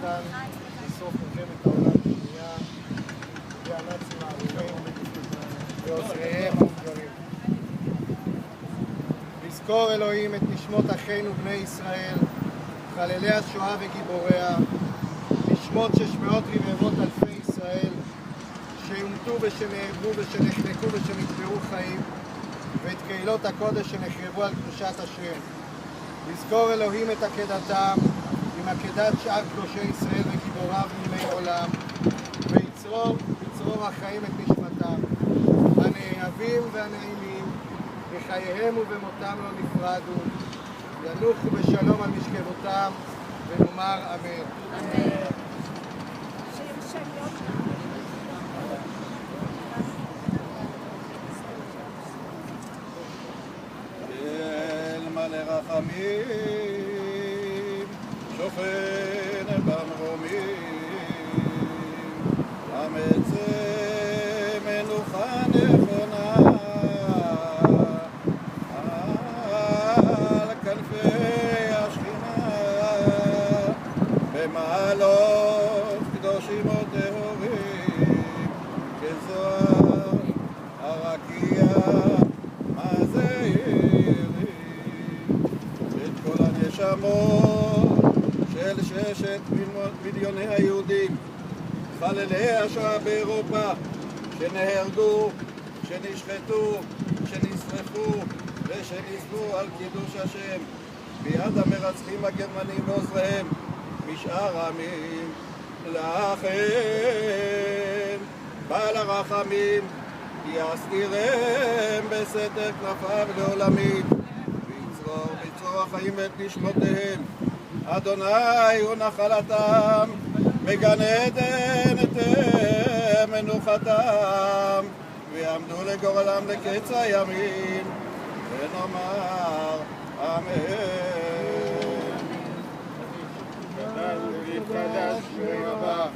קטן בסוף מלחמת העולם השנייה, והנאצים הארורים ועוזריהם המוגדרים. לזכור אלוהים את נשמות אחינו בני ישראל, חללי השואה וגיבוריה, נשמות 600 רבבות אלפי ישראל שהומתו ושנהרגו ושנחנקו ושנקברו חיים, ואת קהילות הקודש שנחרבו על קדושת השם. לזכור אלוהים את עקדתם עם עקדת שאר קדושי ישראל וגיבוריו מימי עולם, ויצרור החיים את נשמתם, הנאהבים והנעימים, בחייהם ובמותם לא נפרדו, ינוחו בשלום על משכבותם, ונאמר אמן. אמן. מלא רחמים, שוכן במרומים, המצא מנוחה נכונה על כנפי השכינה, במעלות קדושים וטהורים, כזוהר הרקיע של 6 מיליוני היהודים, חללי השואה באירופה, שנהרגו, שנשחטו, שנשרפו ושנספו על קידוש השם ביד המרצחים הגרמנים ועוזריהם משאר העמים. לכן בעל הרחמים יסתירם בסתר כנפיו לעולמים, ויצרור החיים את נשמותיהם. אדוני הוא נחלתם, בגן עדן תהא מנוחתם, ויעמדו לגורלם לקץ הימים, ונאמר אמן. יתקדש וירבה,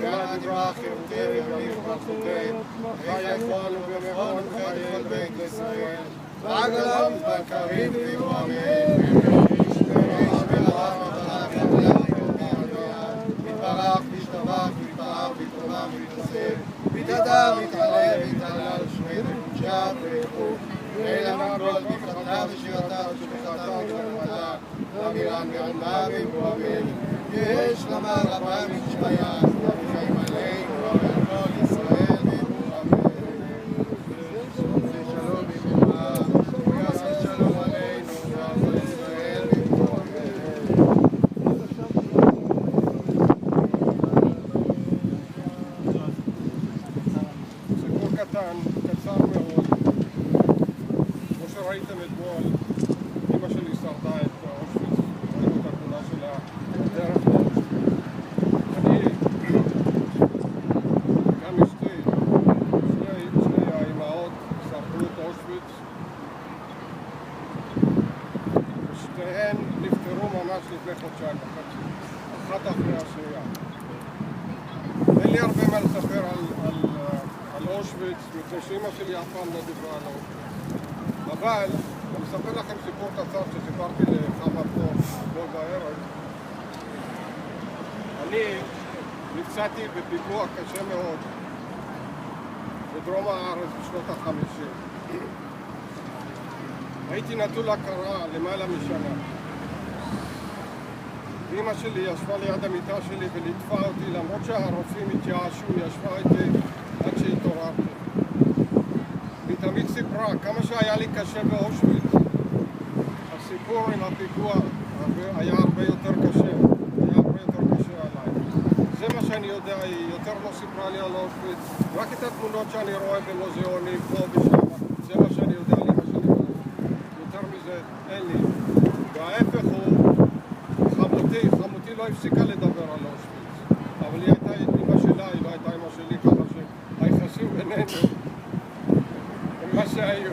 גן יברח ירתר ימליך מלכותיהם, ויכול ובכל כל בית ישראל, ועגלם בקרים וירומם, איש ורח וברך יתברך וישתבח ויתפאר ויתרומם ויתנשא, ויתהדר ויתעלה ויתהלל שמי וקודשה ויחו, ואלה מכל ברכתה ושירתה ושבחתה ושלמתה, ואמירן ועלמה ויבואמים. יש לומר רבה משמיה, וחיים עלינו ועל כל ישראל ויבואו אמן. שלום בברכה, ויעשה שלום עלינו ועל כל ישראל ויבואו אמן. סיפור קטן, קצר מאוד. כמו שראיתם אתמול, אמא שלי שרדה את אושוויץ, ראינו את התמונה שלה דרך לאושוויץ. אני, גם אשתי, שני האימהות שרדו את אושוויץ, ושתיהן נפטרו ממש לפני חודשיים וחצי, אחת אחרי השנייה. אין לי הרבה מה לספר על אושוויץ, מפני שאמא שלי אף פעם לא דיברה על אושוויץ. אבל אני אספר לכם סיפור קצר שסיפרתי לחמה פה אתמול בערב. אני נפצעתי בפיגוע קשה מאוד בדרום הארץ בשנות ה-50. הייתי נטול הכרה למעלה משנה. אמא שלי ישבה ליד המיטה שלי וליטפה אותי, למרות שהרופאים התייאשו, היא ישבה איתי עד שהתעוררתי. היא תמיד סיפרה כמה שהיה לי קשה באושוויץ. הסיפור עם הפיגוע היה הרבה יותר קשה, עליי. זה מה שאני יודע, היא יותר לא סיפרה לי על אושוויץ, רק את התמונות שאני רואה במוזיאונים פה ושם, זה מה שאני יודע על אמא שלי. יותר מזה אין לי. וההפך הוא, חמותי לא הפסיקה לדבר על אושוויץ, אבל היא הייתה אמא שלה, היא לא הייתה אמא שלי, ככה שהיחסים בינינו מה שהיו.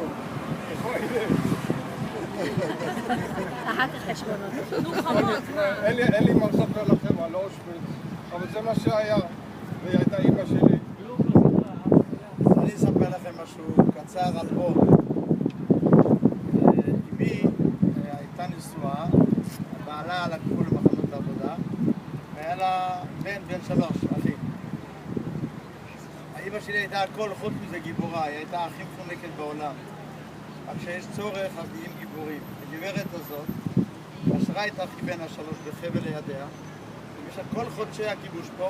אחר כך חשבונות. אין לי מה לספר לכם על אושוויץ, אבל זה מה שהיה, והיא הייתה אמא שלי. אני אספר לכם משהו קצר על פה. אמי הייתה נשואה, בעלה על הגבול למחנות העבודה, והיה לה בן 3, אחי. האמא שלי הייתה הכל חוץ מזה גיבורה, היא הייתה הכי מפונקת בעולם. רק כשיש צורך אז נהיים גיבורים. הגברת הזאת קשרה את אחי בן 3 בחבל לידיה, במשך כל חודשי הכיבוש פה,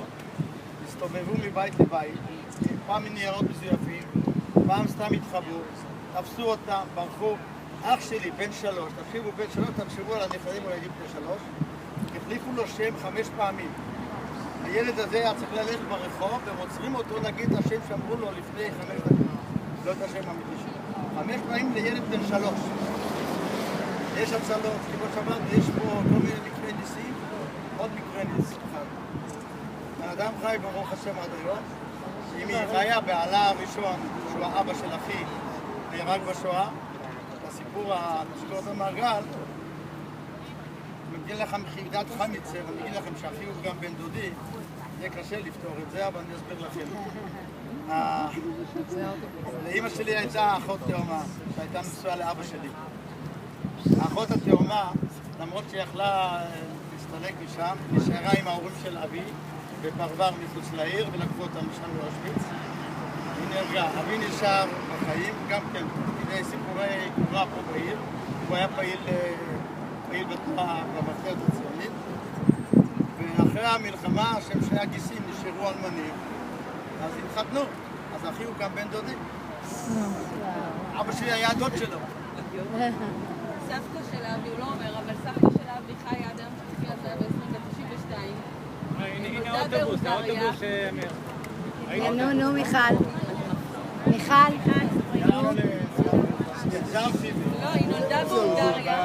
הסתובבו מבית לבית, פעם מניירות מזויפים, פעם סתם התחבאו, תפסו אותם, ברחו. אח שלי, בן 3, תקשיבו, בן 3, תחשבו על הנכדים הילדים בן 3, החליפו לו שם 5 פעמים. הילד הזה היה צריך ללכת ברחוב, והם עוצרים אותו להגיד את השם שאמרו לו לפני 5 דקות. לא את השם האמיתי שלו. 5 פעמים לילד בן 3. יש הצלות, כמו שאמרנו, יש פה כל מיני מקרי ניסים, עוד מקרי ניס. בן אדם חי ברוך השם עד היום. אם היא חיה, בעלה הראשון, שהוא האבא של אחי, נהרג בשואה, הסיפור התשקורת המעגל, מגיע לכם חידת חמיצר, אני אגיד לכם שאחי הוא גם בן דודי, יהיה קשה לפתור את זה, אבל אני אסביר לכם. לאמא שלי הייתה אחות תאומה, שהייתה נשואה לאבא שלי. האחות התאומה, למרות שהיא יכלה להסתלק משם, נשארה עם ההורים של אבי, בפרבר מחוץ לעיר, ולקחו אותם משם לאושוויץ. היא נהרגה. אבי נשאר בחיים, גם כן, כדי סיפורי גבורה פה בעיר. הוא היה פעיל בתנועה במחתרת הציונית. ואחרי המלחמה, שהם שני הגיסים נשארו אלמנים, אז התחתנו. אז אחי הוא גם בן דודי. אבא שלי היה הדוד שלו. סבתא של אבי, הוא לא אומר, אבל סבתא של אבי חי עד היום שתפי הזה ב-1992. הנה האוטובוס, נו, מיכל. מיכל. לא, היא נולדה בהונגריה.